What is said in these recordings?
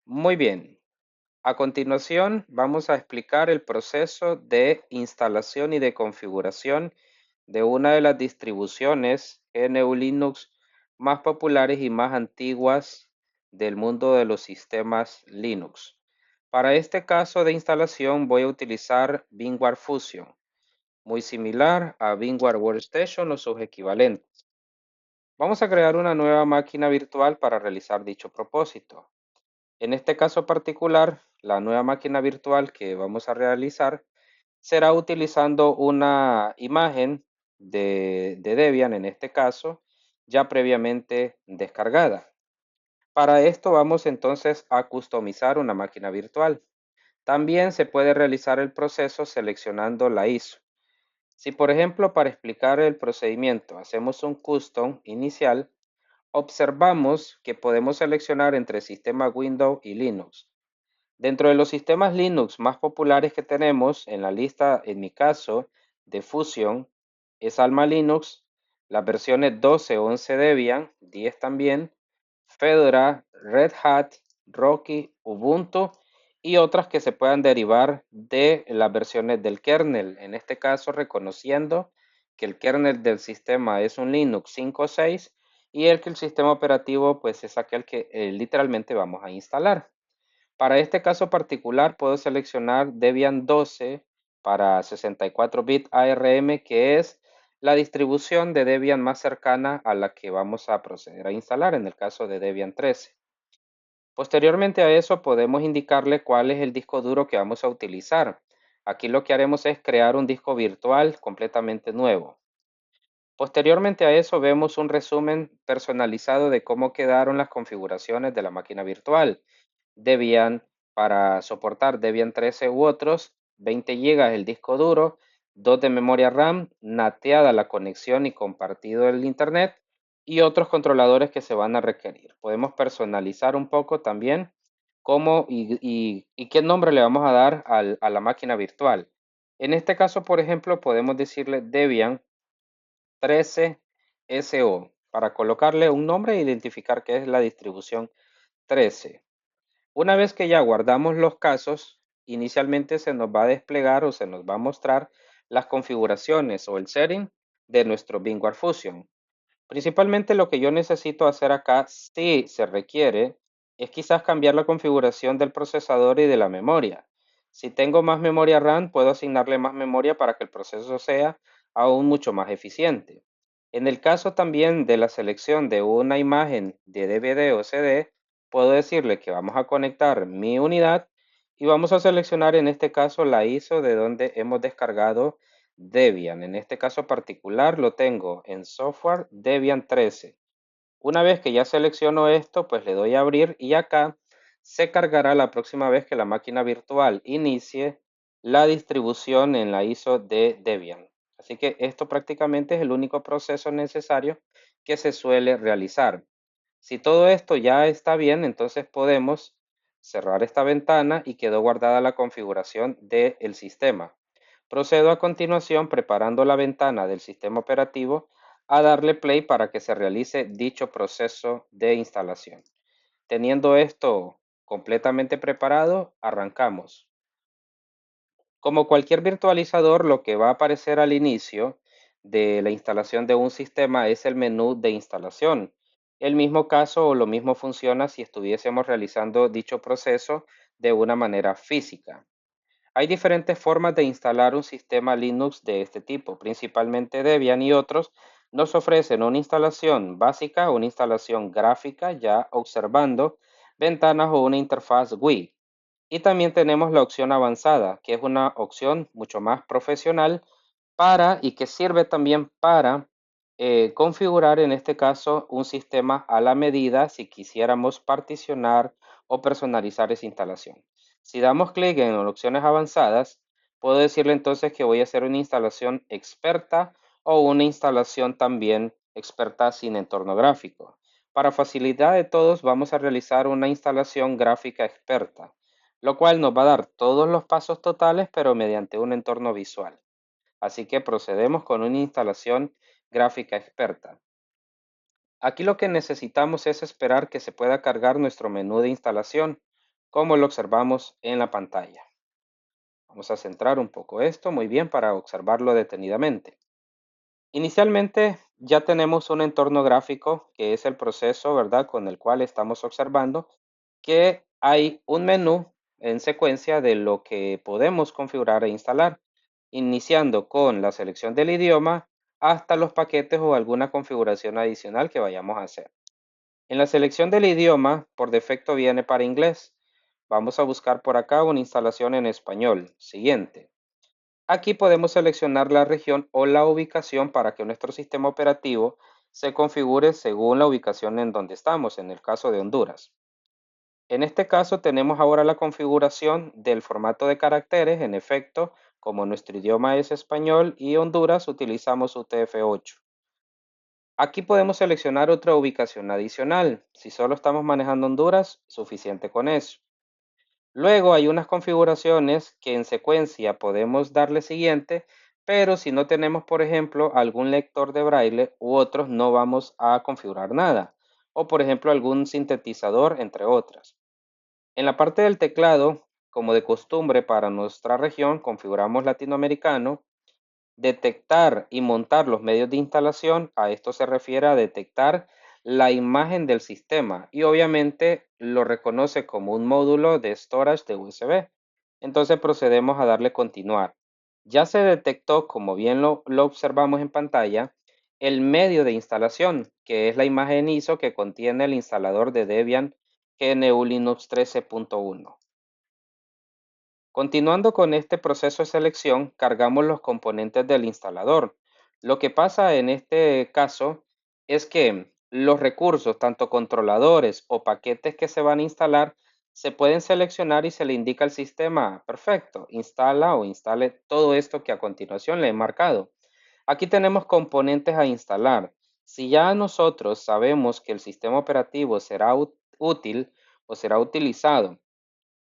Muy bien. A continuación, vamos a explicar el proceso de instalación y de configuración de una de las distribuciones GNU Linux más populares y más antiguas del mundo de los sistemas Linux. Para este caso de instalación voy a utilizar VMware Fusion, muy similar a VMware Workstation o sus equivalentes. Vamos a crear una nueva máquina virtual para realizar dicho propósito. En este caso particular, la nueva máquina virtual que vamos a realizar será utilizando una imagen de Debian, en este caso, ya previamente descargada. Para esto vamos entonces a customizar una máquina virtual. También se puede realizar el proceso seleccionando la ISO. Si por ejemplo para explicar el procedimiento hacemos un custom inicial, observamos que podemos seleccionar entre sistema Windows y Linux. Dentro de los sistemas Linux más populares que tenemos en la lista, en mi caso, de Fusion, es Alma Linux, las versiones 12 o 11 Debian, 10 también, Fedora, Red Hat, Rocky, Ubuntu y otras que se puedan derivar de las versiones del kernel. En este caso, reconociendo que el kernel del sistema es un Linux 5 o 6 y el que el sistema operativo pues es aquel que literalmente vamos a instalar. Para este caso particular puedo seleccionar Debian 12 para 64 bits ARM, que es la distribución de Debian más cercana a la que vamos a proceder a instalar en el caso de Debian 13. Posteriormente a eso podemos indicarle cuál es el disco duro que vamos a utilizar. Aquí lo que haremos es crear un disco virtual completamente nuevo. Posteriormente a eso vemos un resumen personalizado de cómo quedaron las configuraciones de la máquina virtual. Debian para soportar Debian 13 u otros, 20 GB el disco duro, 2 de memoria RAM, nateada la conexión y compartido el internet y otros controladores que se van a requerir. Podemos personalizar un poco también cómo y qué nombre le vamos a dar a la máquina virtual. En este caso, por ejemplo, podemos decirle Debian 13 SO para colocarle un nombre e identificar qué es la distribución 13. Una vez que ya guardamos los casos, inicialmente se nos va a desplegar o se nos va a mostrar las configuraciones o el setting de nuestro VMware Fusion. Principalmente lo que yo necesito hacer acá, si se requiere, es quizás cambiar la configuración del procesador y de la memoria. Si tengo más memoria RAM, puedo asignarle más memoria para que el proceso sea aún mucho más eficiente. En el caso también de la selección de una imagen de DVD o CD, puedo decirle que vamos a conectar mi unidad y vamos a seleccionar en este caso la ISO de donde hemos descargado Debian. En este caso particular lo tengo en software Debian 13. Una vez que ya selecciono esto, pues le doy a abrir y acá se cargará la próxima vez que la máquina virtual inicie la distribución en la ISO de Debian. Así que esto prácticamente es el único proceso necesario que se suele realizar. Si todo esto ya está bien, entonces podemos cerrar esta ventana y quedó guardada la configuración del sistema. Procedo a continuación preparando la ventana del sistema operativo a darle play para que se realice dicho proceso de instalación. Teniendo esto completamente preparado, arrancamos. Como cualquier virtualizador, lo que va a aparecer al inicio de la instalación de un sistema es el menú de instalación. El mismo caso o lo mismo funciona si estuviésemos realizando dicho proceso de una manera física. Hay diferentes formas de instalar un sistema Linux de este tipo, principalmente Debian y otros nos ofrecen una instalación básica, una instalación gráfica, ya observando ventanas o una interfaz GUI. Y también tenemos la opción avanzada, que es una opción mucho más profesional para y que sirve también para configurar en este caso un sistema a la medida si quisiéramos particionar o personalizar esa instalación. Si damos clic en opciones avanzadas, puedo decirle entonces que voy a hacer una instalación experta o una instalación también experta sin entorno gráfico. Para facilidad de todos, vamos a realizar una instalación gráfica experta, lo cual nos va a dar todos los pasos totales, pero mediante un entorno visual. Así que procedemos con una instalación gráfica experta. Aquí lo que necesitamos es esperar que se pueda cargar nuestro menú de instalación. como lo observamos en la pantalla. Vamos a centrar un poco esto, muy bien, para observarlo detenidamente. Inicialmente ya tenemos un entorno gráfico que es el proceso, ¿verdad?, con el cual estamos observando que hay un menú en secuencia de lo que podemos configurar e instalar, iniciando con la selección del idioma hasta los paquetes o alguna configuración adicional que vayamos a hacer. En la selección del idioma, por defecto viene para inglés. Vamos a buscar por acá una instalación en español. Siguiente. Aquí podemos seleccionar la región o la ubicación para que nuestro sistema operativo se configure según la ubicación en donde estamos, en el caso de Honduras. En este caso tenemos ahora la configuración del formato de caracteres. En efecto, como nuestro idioma es español y Honduras, utilizamos UTF-8. Aquí podemos seleccionar otra ubicación adicional. Si solo estamos manejando Honduras, suficiente con eso. Luego hay unas configuraciones que en secuencia podemos darle siguiente, pero si no tenemos, por ejemplo, algún lector de braille u otros, no vamos a configurar nada. O, por ejemplo, algún sintetizador, entre otras. En la parte del teclado, como de costumbre para nuestra región, configuramos latinoamericano. Detectar y montar los medios de instalación, a esto se refiere a detectar la imagen del sistema y obviamente lo reconoce como un módulo de storage de USB. Entonces procedemos a darle continuar. Ya se detectó, como bien lo observamos en pantalla, el medio de instalación, que es la imagen ISO que contiene el instalador de Debian GNU Linux 13.1. Continuando con este proceso de selección, cargamos los componentes del instalador. Lo que pasa en este caso es que los recursos, tanto controladores o paquetes que se van a instalar, se pueden seleccionar y se le indica al sistema, perfecto, instala o instale todo esto que a continuación le he marcado. Aquí tenemos componentes a instalar. Si ya nosotros sabemos que el sistema operativo será útil o será utilizado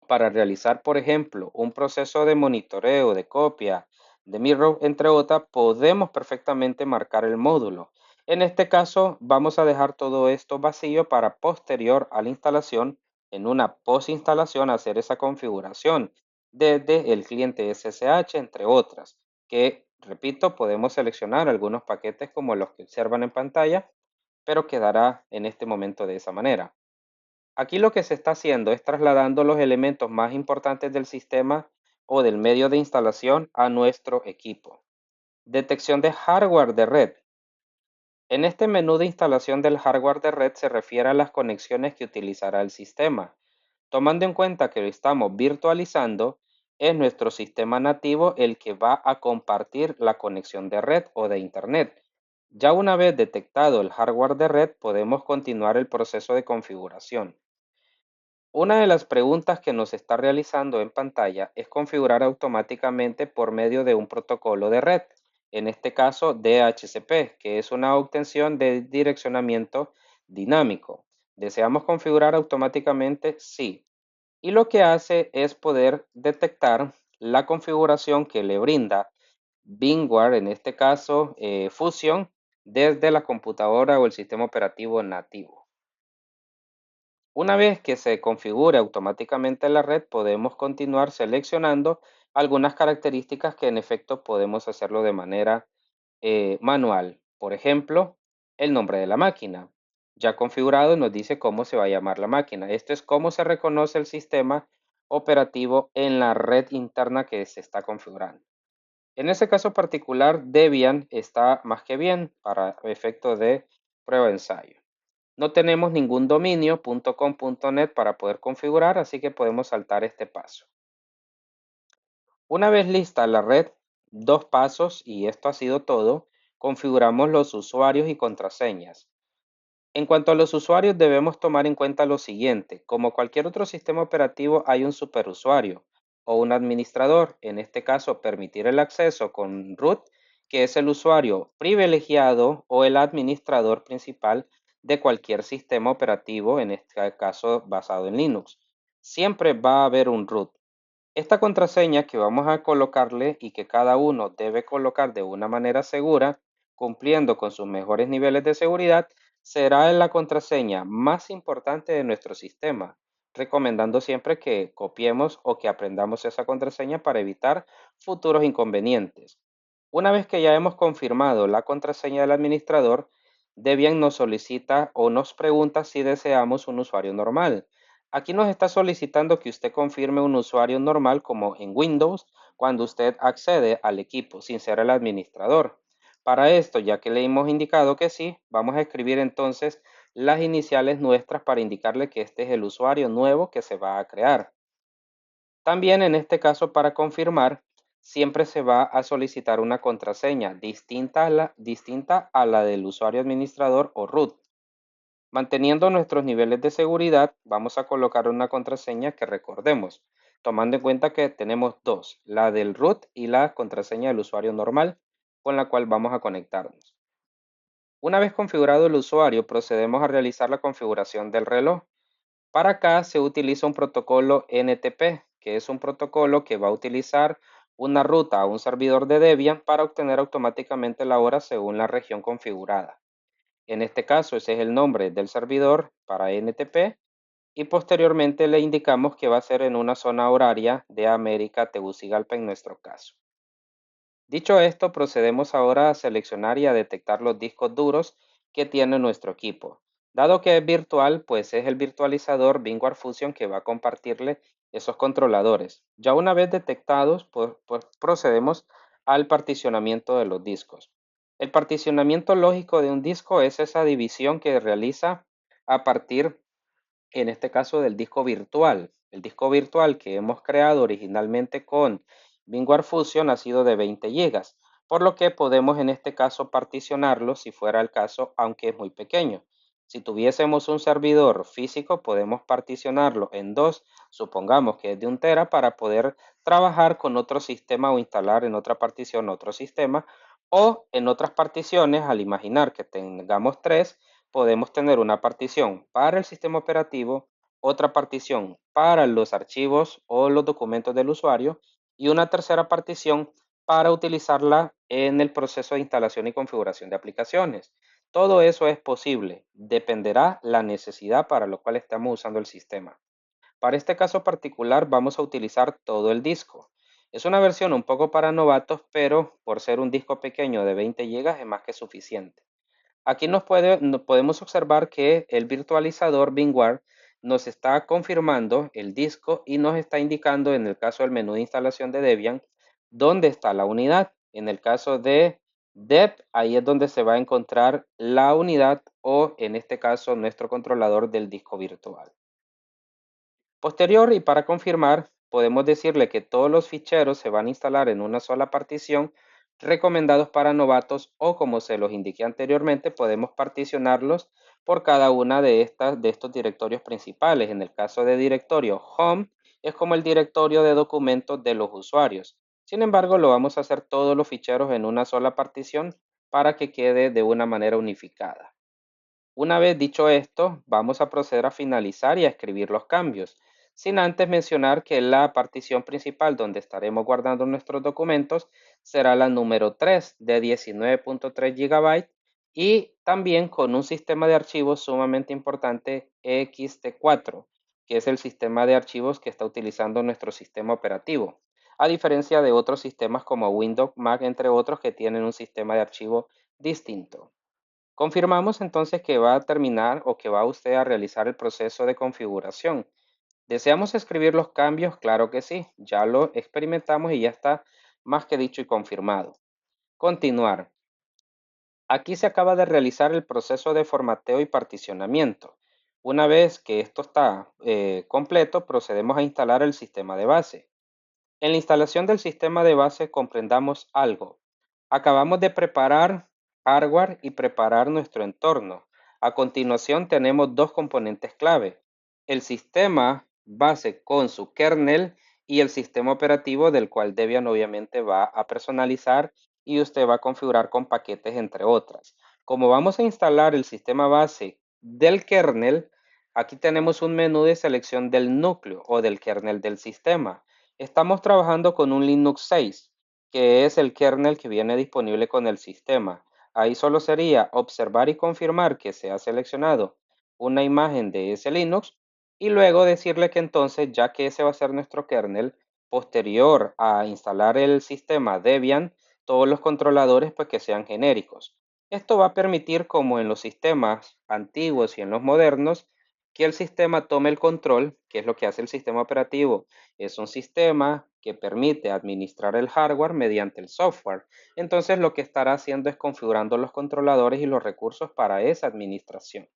para realizar, por ejemplo, un proceso de monitoreo, de copia, de mirror, entre otras, podemos perfectamente marcar el módulo. En este caso, vamos a dejar todo esto vacío para posterior a la instalación, en una post-instalación, hacer esa configuración desde el cliente SSH, entre otras, que, repito, podemos seleccionar algunos paquetes como los que observan en pantalla, pero quedará en este momento de esa manera. Aquí lo que se está haciendo es trasladando los elementos más importantes del sistema o del medio de instalación a nuestro equipo. Detección de hardware de red. En este menú de instalación del hardware de red se refiere a las conexiones que utilizará el sistema. Tomando en cuenta que lo estamos virtualizando, es nuestro sistema nativo el que va a compartir la conexión de red o de internet. Ya una vez detectado el hardware de red, podemos continuar el proceso de configuración. Una de las preguntas que nos está realizando en pantalla es configurar automáticamente por medio de un protocolo de red, en este caso DHCP, que es una obtención de direccionamiento dinámico. ¿Deseamos configurar automáticamente? Sí. Y lo que hace es poder detectar la configuración que le brinda VMware, en este caso Fusion, desde la computadora o el sistema operativo nativo. Una vez que se configure automáticamente la red, podemos continuar seleccionando algunas características que en efecto podemos hacerlo de manera manual. Por ejemplo, el nombre de la máquina. Ya configurado nos dice cómo se va a llamar la máquina. Esto es cómo se reconoce el sistema operativo en la red interna que se está configurando. En ese caso particular, Debian está más que bien para efecto de prueba de ensayo. No tenemos ningún dominio .com.net para poder configurar, así que podemos saltar este paso. Una vez lista la red, dos pasos, y esto ha sido todo, configuramos los usuarios y contraseñas. En cuanto a los usuarios, debemos tomar en cuenta lo siguiente. Como cualquier otro sistema operativo, hay un superusuario o un administrador. En este caso, permitir el acceso con root, que es el usuario privilegiado o el administrador principal de cualquier sistema operativo, en este caso basado en Linux. Siempre va a haber un root. Esta contraseña que vamos a colocarle y que cada uno debe colocar de una manera segura, cumpliendo con sus mejores niveles de seguridad, será la contraseña más importante de nuestro sistema. recomendando siempre que copiemos o que aprendamos esa contraseña para evitar futuros inconvenientes. Una vez que ya hemos confirmado la contraseña del administrador, Debian nos solicita o nos pregunta si deseamos un usuario normal. Aquí nos está solicitando que usted confirme un usuario normal como en Windows cuando usted accede al equipo sin ser el administrador. Para esto, ya que le hemos indicado que sí, vamos a escribir entonces las iniciales nuestras para indicarle que este es el usuario nuevo que se va a crear. También en este caso, para confirmar, siempre se va a solicitar una contraseña distinta a la del usuario administrador o root. Manteniendo nuestros niveles de seguridad, vamos a colocar una contraseña que recordemos, tomando en cuenta que tenemos dos, la del root y la contraseña del usuario normal, con la cual vamos a conectarnos. Una vez configurado el usuario, procedemos a realizar la configuración del reloj. Para acá se utiliza un protocolo NTP, que es un protocolo que va a utilizar una ruta a un servidor de Debian para obtener automáticamente la hora según la región configurada. En este caso, ese es el nombre del servidor para NTP y posteriormente le indicamos que va a ser en una zona horaria de América, Tegucigalpa en nuestro caso. Dicho esto, procedemos ahora a seleccionar y a detectar los discos duros que tiene nuestro equipo. Dado que es virtual, pues es el virtualizador VMware Fusion que va a compartirle esos controladores. Ya una vez detectados, pues procedemos al particionamiento de los discos. El particionamiento lógico de un disco es esa división que realiza a partir, en este caso, del disco virtual. El disco virtual que hemos creado originalmente con VMware Fusion ha sido de 20 gigas, por lo que podemos en este caso particionarlo si fuera el caso, aunque es muy pequeño. Si tuviésemos un servidor físico, podemos particionarlo en dos, supongamos que es de 1 tera, para poder trabajar con otro sistema o instalar en otra partición otro sistema, o en otras particiones, al imaginar que tengamos tres, podemos tener una partición para el sistema operativo, otra partición para los archivos o los documentos del usuario y una tercera partición para utilizarla en el proceso de instalación y configuración de aplicaciones. Todo eso es posible, dependerá la necesidad para lo cual estamos usando el sistema. Para este caso particular vamos a utilizar todo el disco. Es una versión un poco para novatos, pero por ser un disco pequeño de 20 gigas es más que suficiente. Aquí podemos observar que el virtualizador VMware nos está confirmando el disco y nos está indicando en el caso del menú de instalación de Debian dónde está la unidad. En el caso de Deb, ahí es donde se va a encontrar la unidad o en este caso nuestro controlador del disco virtual. Posterior y para confirmar, podemos decirle que todos los ficheros se van a instalar en una sola partición, recomendados para novatos o como se los indiqué anteriormente, podemos particionarlos por cada una de estos directorios principales. En el caso de directorio Home, es como el directorio de documentos de los usuarios. Sin embargo, lo vamos a hacer todos los ficheros en una sola partición para que quede de una manera unificada. Una vez dicho esto, vamos a proceder a finalizar y a escribir los cambios, sin antes mencionar que la partición principal donde estaremos guardando nuestros documentos será la número 3 de 19.3 GB y también con un sistema de archivos sumamente importante ext4, que es el sistema de archivos que está utilizando nuestro sistema operativo, a diferencia de otros sistemas como Windows, Mac, entre otros, que tienen un sistema de archivo distinto. Confirmamos entonces que va a terminar o que va usted a realizar el proceso de configuración. ¿Deseamos escribir los cambios? Claro que sí, ya lo experimentamos y ya está más que dicho y confirmado. Continuar. Aquí se acaba de realizar el proceso de formateo y particionamiento. Una vez que esto está completo, procedemos a instalar el sistema de base. En la instalación del sistema de base comprendamos algo. Acabamos de preparar hardware y preparar nuestro entorno. A continuación tenemos dos componentes clave: el sistema base con su kernel y el sistema operativo del cual Debian obviamente va a personalizar y usted va a configurar con paquetes entre otras. Como vamos a instalar el sistema base del kernel, aquí tenemos un menú de selección del núcleo o del kernel del sistema. Estamos trabajando con un Linux 6, que es el kernel que viene disponible con el sistema. Ahí solo sería observar y confirmar que se ha seleccionado una imagen de ese Linux y luego decirle que entonces, ya que ese va a ser nuestro kernel, posterior a instalar el sistema Debian, todos los controladores pues que sean genéricos. Esto va a permitir, como en los sistemas antiguos y en los modernos, que el sistema tome el control, que es lo que hace el sistema operativo. Es un sistema que permite administrar el hardware mediante el software. Entonces lo que estará haciendo es configurando los controladores y los recursos para esa administración.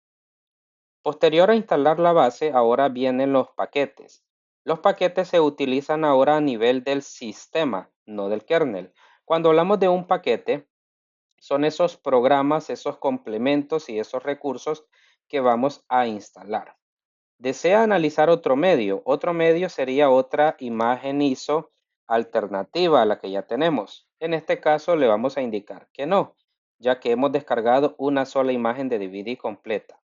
Posterior a instalar la base, ahora vienen los paquetes. Los paquetes se utilizan ahora a nivel del sistema, no del kernel. Cuando hablamos de un paquete, son esos programas, esos complementos y esos recursos que vamos a instalar. ¿Desea analizar otro medio? Otro medio sería otra imagen ISO alternativa a la que ya tenemos. En este caso le vamos a indicar que no, ya que hemos descargado una sola imagen de DVD completa.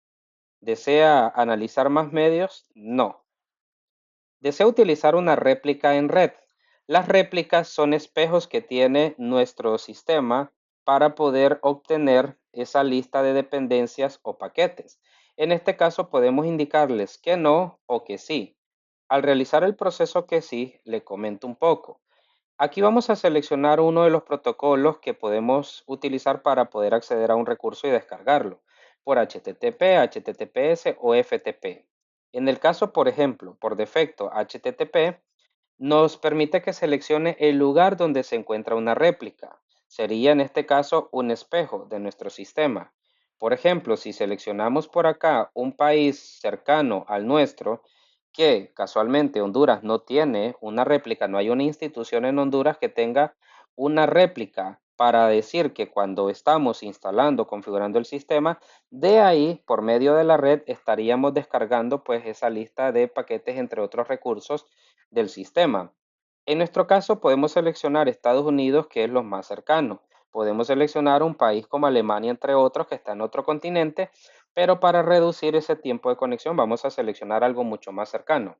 ¿Desea analizar más medios? No. ¿Desea utilizar una réplica en red? Las réplicas son espejos que tiene nuestro sistema para poder obtener esa lista de dependencias o paquetes. En este caso podemos indicarles que no o que sí. Al realizar el proceso que sí, le comento un poco. Aquí vamos a seleccionar uno de los protocolos que podemos utilizar para poder acceder a un recurso y descargarlo, por HTTP, HTTPS o FTP. En el caso, por ejemplo, por defecto HTTP, nos permite que seleccione el lugar donde se encuentra una réplica. Sería en este caso un espejo de nuestro sistema. Por ejemplo, si seleccionamos por acá un país cercano al nuestro, que casualmente Honduras no tiene una réplica, no hay una institución en Honduras que tenga una réplica para decir que cuando estamos instalando, configurando el sistema, de ahí, por medio de la red, estaríamos descargando pues esa lista de paquetes, entre otros recursos del sistema. En nuestro caso, podemos seleccionar Estados Unidos, que es lo más cercano. Podemos seleccionar un país como Alemania, entre otros, que está en otro continente, pero para reducir ese tiempo de conexión vamos a seleccionar algo mucho más cercano.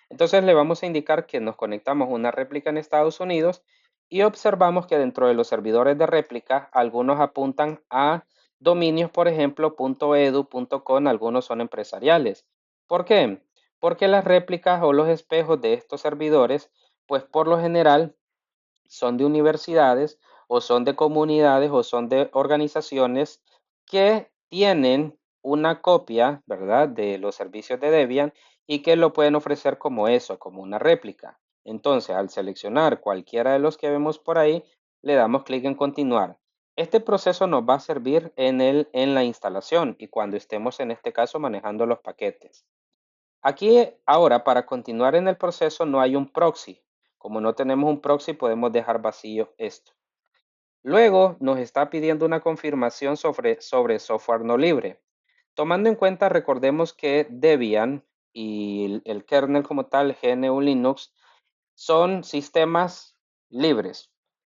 Entonces le vamos a indicar que nos conectamos a una réplica en Estados Unidos y observamos que dentro de los servidores de réplica, algunos apuntan a dominios, por ejemplo, .edu, .com, algunos son empresariales. ¿Por qué? Porque las réplicas o los espejos de estos servidores, pues por lo general son de universidades o son de comunidades o son de organizaciones que tienen una copia, ¿verdad?, de los servicios de Debian y que lo pueden ofrecer como eso, como una réplica. Entonces, al seleccionar cualquiera de los que vemos por ahí, le damos clic en continuar. Este proceso nos va a servir en la instalación y cuando estemos en este caso manejando los paquetes. Aquí ahora, para continuar en el proceso, no hay un proxy. Como no tenemos un proxy, podemos dejar vacío esto. Luego nos está pidiendo una confirmación sobre software no libre. Tomando en cuenta, recordemos que Debian y el kernel como tal, GNU Linux, son sistemas libres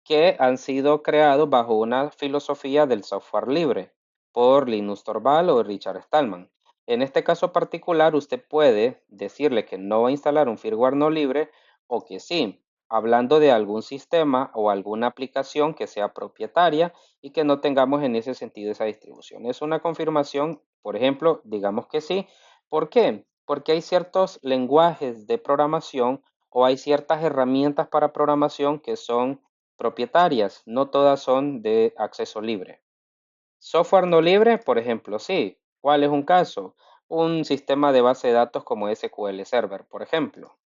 que han sido creados bajo una filosofía del software libre por Linus Torvald o Richard Stallman. En este caso particular, usted puede decirle que no va a instalar un firmware no libre o que sí, hablando de algún sistema o alguna aplicación que sea propietaria y que no tengamos en ese sentido esa distribución. Es una confirmación, por ejemplo, digamos que sí. ¿Por qué? Porque hay ciertos lenguajes de programación o hay ciertas herramientas para programación que son propietarias, no todas son de acceso libre. Software no libre, por ejemplo, sí. ¿Cuál es un caso? Un sistema de base de datos como SQL Server, por ejemplo.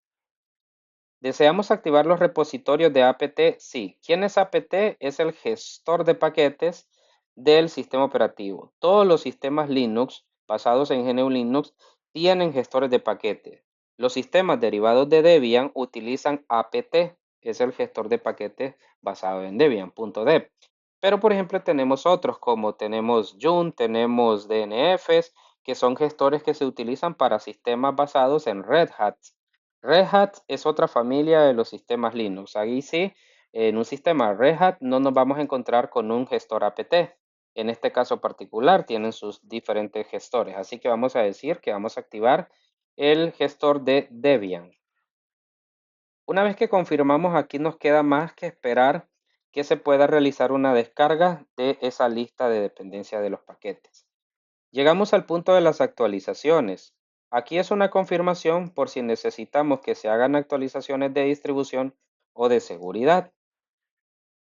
¿Deseamos activar los repositorios de apt? Sí. ¿Quién es apt? Es el gestor de paquetes del sistema operativo. Todos los sistemas Linux basados en GNU Linux tienen gestores de paquetes. Los sistemas derivados de Debian utilizan apt, es el gestor de paquetes basado en Debian.deb. Pero por ejemplo tenemos otros como tenemos Yum, tenemos DNFs, que son gestores que se utilizan para sistemas basados en Red Hat. Red Hat es otra familia de los sistemas Linux. Ahí sí, en un sistema Red Hat no nos vamos a encontrar con un gestor apt. En este caso particular tienen sus diferentes gestores. Así que vamos a decir que vamos a activar el gestor de Debian. Una vez que confirmamos, aquí nos queda más que esperar que se pueda realizar una descarga de esa lista de dependencia de los paquetes. Llegamos al punto de las actualizaciones. Aquí es una confirmación por si necesitamos que se hagan actualizaciones de distribución o de seguridad.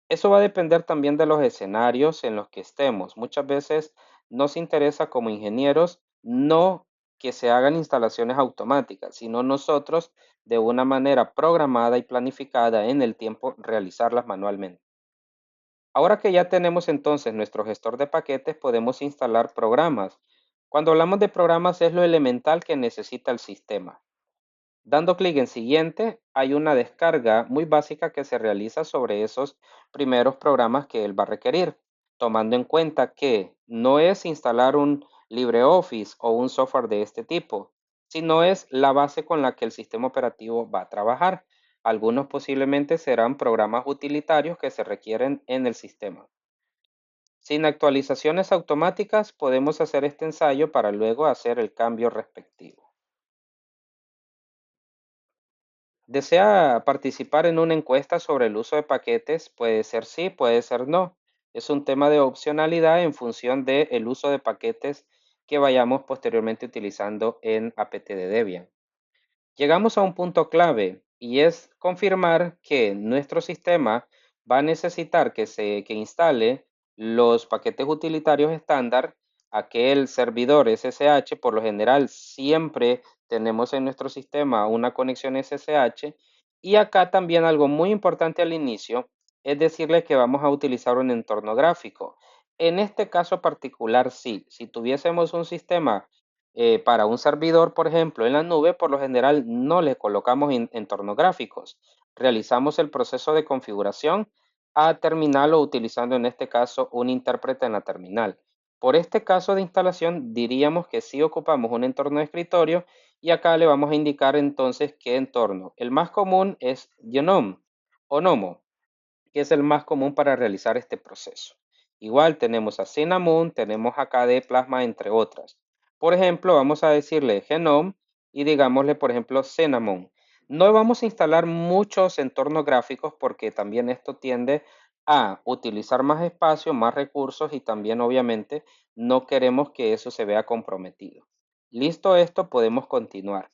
Eso va a depender también de los escenarios en los que estemos. Muchas veces nos interesa como ingenieros no que se hagan instalaciones automáticas, sino nosotros de una manera programada y planificada en el tiempo realizarlas manualmente. Ahora que ya tenemos entonces nuestro gestor de paquetes, podemos instalar programas. Cuando hablamos de programas es lo elemental que necesita el sistema. Dando clic en siguiente, hay una descarga muy básica que se realiza sobre esos primeros programas que él va a requerir, tomando en cuenta que no es instalar un LibreOffice o un software de este tipo, sino es la base con la que el sistema operativo va a trabajar. Algunos posiblemente serán programas utilitarios que se requieren en el sistema. Sin actualizaciones automáticas, podemos hacer este ensayo para luego hacer el cambio respectivo. ¿Desea participar en una encuesta sobre el uso de paquetes? Puede ser sí, puede ser no. Es un tema de opcionalidad en función del uso de paquetes que vayamos posteriormente utilizando en apt de Debian. Llegamos a un punto clave y es confirmar que nuestro sistema va a necesitar que instale los paquetes utilitarios estándar. Aquel servidor SSH, por lo general, siempre tenemos en nuestro sistema una conexión SSH. Y acá también algo muy importante al inicio es decirle que vamos a utilizar un entorno gráfico. En este caso particular, sí, si tuviésemos un sistema para un servidor, por ejemplo, en la nube, por lo general no le colocamos entornos gráficos. Realizamos el proceso de configuración a terminal o utilizando en este caso un intérprete en la terminal. Por este caso de instalación diríamos que sí ocupamos un entorno de escritorio y acá le vamos a indicar entonces qué entorno. El más común es Genome o Nomo, que es el más común para realizar este proceso. Igual tenemos a Cinnamon, tenemos a KDE Plasma, entre otras. Por ejemplo, vamos a decirle Genome y digámosle, por ejemplo, Cinnamon. No vamos a instalar muchos entornos gráficos porque también esto tiende a utilizar más espacio, más recursos y también obviamente no queremos que eso se vea comprometido. Listo esto, podemos continuar.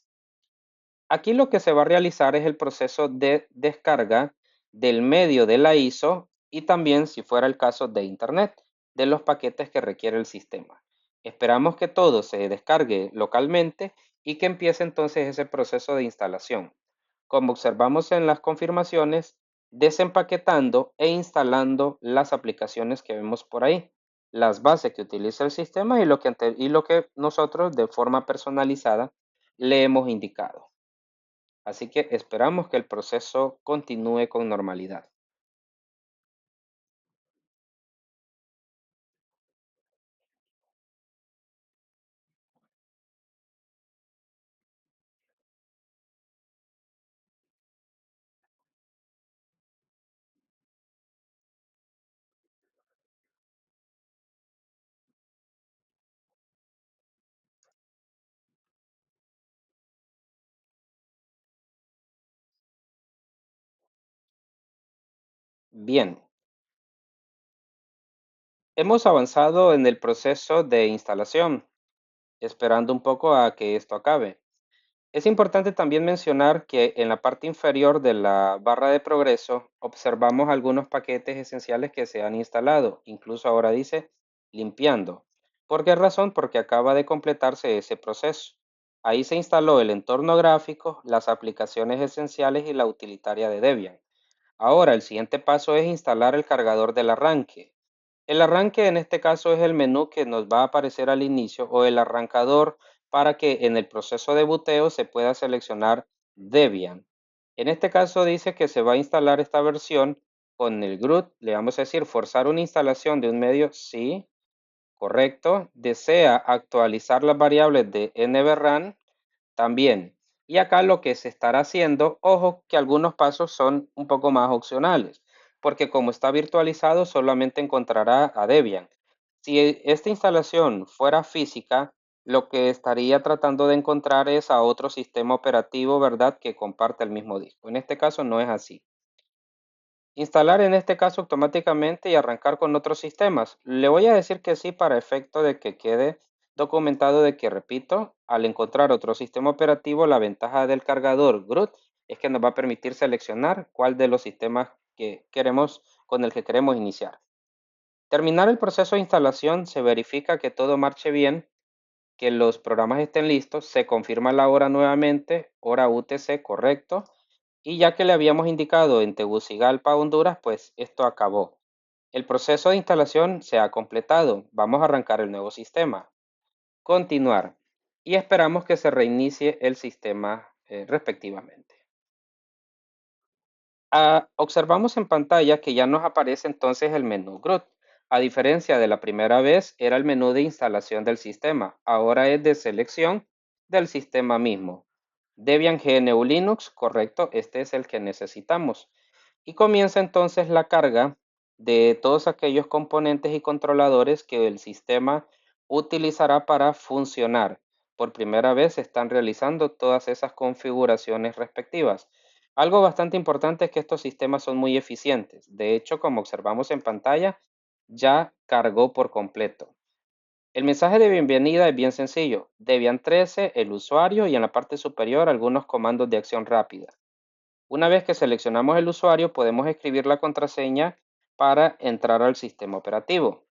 Aquí lo que se va a realizar es el proceso de descarga del medio de la ISO y también, si fuera el caso, de Internet, de los paquetes que requiere el sistema. Esperamos que todo se descargue localmente y que empiece entonces ese proceso de instalación. Como observamos en las confirmaciones, desempaquetando e instalando las aplicaciones que vemos por ahí, las bases que utiliza el sistema y lo que nosotros de forma personalizada le hemos indicado. Así que esperamos que el proceso continúe con normalidad. Bien, hemos avanzado en el proceso de instalación, esperando un poco a que esto acabe. Es importante también mencionar que en la parte inferior de la barra de progreso observamos algunos paquetes esenciales que se han instalado. Incluso ahora dice limpiando. ¿Por qué razón? Porque acaba de completarse ese proceso. Ahí se instaló el entorno gráfico, las aplicaciones esenciales y la utilitaria de Debian. Ahora, el siguiente paso es instalar el cargador del arranque. El arranque en este caso es el menú que nos va a aparecer al inicio o el arrancador para que en el proceso de buteo se pueda seleccionar Debian. En este caso dice que se va a instalar esta versión con el GRUT. Le vamos a decir forzar una instalación de un medio, sí, correcto. Desea actualizar las variables de nvran también. Y acá lo que se estará haciendo, ojo que algunos pasos son un poco más opcionales, porque como está virtualizado solamente encontrará a Debian. Si esta instalación fuera física, lo que estaría tratando de encontrar es a otro sistema operativo, ¿verdad?, que comparte el mismo disco. En este caso no es así. Instalar en este caso automáticamente y arrancar con otros sistemas. Le voy a decir que sí para efecto de que quede documentado de que, repito, al encontrar otro sistema operativo, la ventaja del cargador GRUT es que nos va a permitir seleccionar cuál de los sistemas que queremos, con el que queremos iniciar. Terminar el proceso de instalación, se verifica que todo marche bien, que los programas estén listos, se confirma la hora nuevamente, hora UTC correcto, y ya que le habíamos indicado en Tegucigalpa, Honduras, pues esto acabó. El proceso de instalación se ha completado. Vamos a arrancar el nuevo sistema. Continuar. Y esperamos que se reinicie el sistema respectivamente. Observamos en pantalla que ya nos aparece entonces el menú GRUT. A diferencia de la primera vez, era el menú de instalación del sistema. Ahora es de selección del sistema mismo. Debian GNU Linux, correcto, este es el que necesitamos. Y comienza entonces la carga de todos aquellos componentes y controladores que el sistema utilizará para funcionar. Por primera vez se están realizando todas esas configuraciones respectivas. Algo bastante importante es que estos sistemas son muy eficientes. De hecho, como observamos en pantalla, ya cargó por completo. El mensaje de bienvenida es bien sencillo. Debian 13, el usuario y en la parte superior algunos comandos de acción rápida. Una vez que seleccionamos el usuario, podemos escribir la contraseña para entrar al sistema operativo.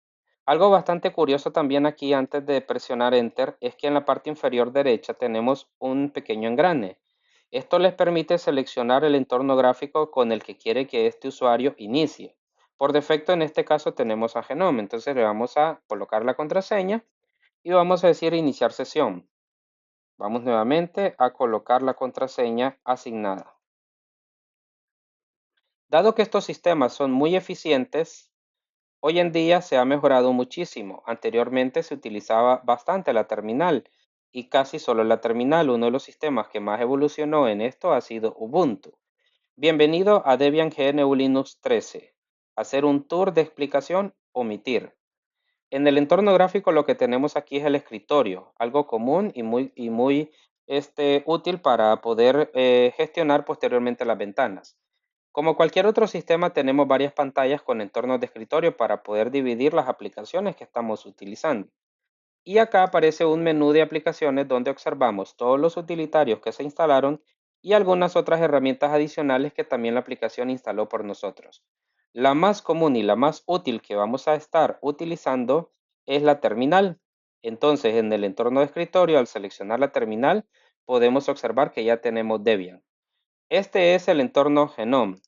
Algo bastante curioso también aquí antes de presionar Enter es que en la parte inferior derecha tenemos un pequeño engrane. Esto les permite seleccionar el entorno gráfico con el que quiere que este usuario inicie. Por defecto en este caso tenemos a Genome, entonces le vamos a colocar la contraseña y vamos a decir iniciar sesión. Vamos nuevamente a colocar la contraseña asignada. Dado que estos sistemas son muy eficientes, hoy en día se ha mejorado muchísimo. Anteriormente se utilizaba bastante la terminal y casi solo la terminal. Uno de los sistemas que más evolucionó en esto ha sido Ubuntu. Bienvenido a Debian GNU Linux 13. Hacer un tour de explicación, omitir. En el entorno gráfico lo que tenemos aquí es el escritorio, algo común y muy útil para poder gestionar posteriormente las ventanas. Como cualquier otro sistema, tenemos varias pantallas con entornos de escritorio para poder dividir las aplicaciones que estamos utilizando. Y acá aparece un menú de aplicaciones donde observamos todos los utilitarios que se instalaron y algunas otras herramientas adicionales que también la aplicación instaló por nosotros. La más común y la más útil que vamos a estar utilizando es la terminal. Entonces, en el entorno de escritorio, al seleccionar la terminal, podemos observar que ya tenemos Debian. Este es el entorno Genome.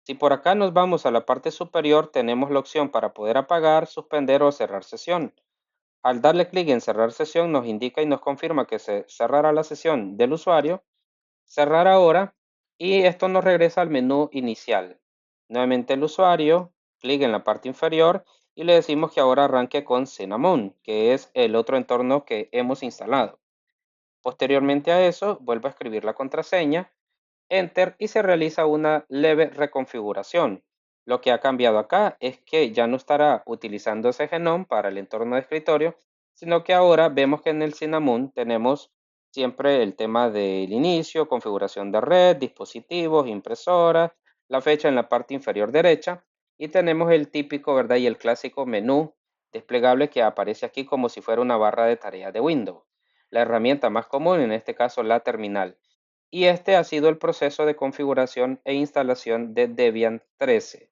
Si por acá nos vamos a la parte superior, tenemos la opción para poder apagar, suspender o cerrar sesión. Al darle clic en cerrar sesión nos indica y nos confirma que se cerrará la sesión del usuario, cerrar ahora y esto nos regresa al menú inicial. Nuevamente el usuario, clic en la parte inferior y le decimos que ahora arranque con Cinnamon, que es el otro entorno que hemos instalado. Posteriormente a eso, vuelvo a escribir la contraseña, Enter y se realiza una leve reconfiguración. Lo que ha cambiado acá es que ya no estará utilizando ese Genome para el entorno de escritorio, sino que ahora vemos que en el Cinnamon tenemos siempre el tema del inicio, configuración de red, dispositivos, impresora, la fecha en la parte inferior derecha y tenemos el típico, ¿verdad? Y el clásico menú desplegable que aparece aquí como si fuera una barra de tareas de Windows. La herramienta más común, en este caso la terminal. Y este ha sido el proceso de configuración e instalación de Debian 13.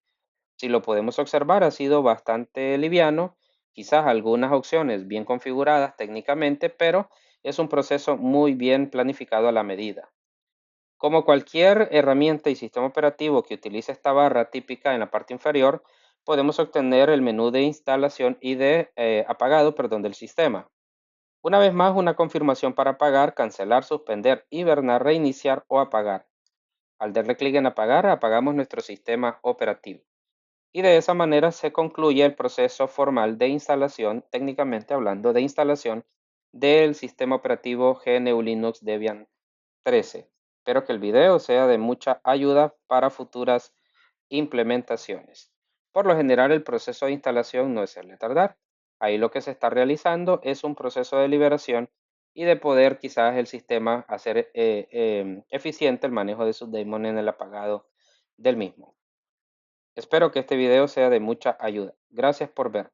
Si lo podemos observar, ha sido bastante liviano, quizás algunas opciones bien configuradas técnicamente, pero es un proceso muy bien planificado a la medida. Como cualquier herramienta y sistema operativo que utilice esta barra típica en la parte inferior, podemos obtener el menú de instalación y de apagado, perdón, del sistema. Una vez más, una confirmación para apagar, cancelar, suspender, hibernar, reiniciar o apagar. Al darle clic en apagar, apagamos nuestro sistema operativo. Y de esa manera se concluye el proceso formal de instalación, técnicamente hablando, de instalación del sistema operativo GNU Linux Debian 13. Espero que el video sea de mucha ayuda para futuras implementaciones. Por lo general, el proceso de instalación no es el de tardar. Ahí lo que se está realizando es un proceso de liberación y de poder quizás el sistema hacer eficiente el manejo de su daemon en el apagado del mismo. Espero que este video sea de mucha ayuda. Gracias por ver.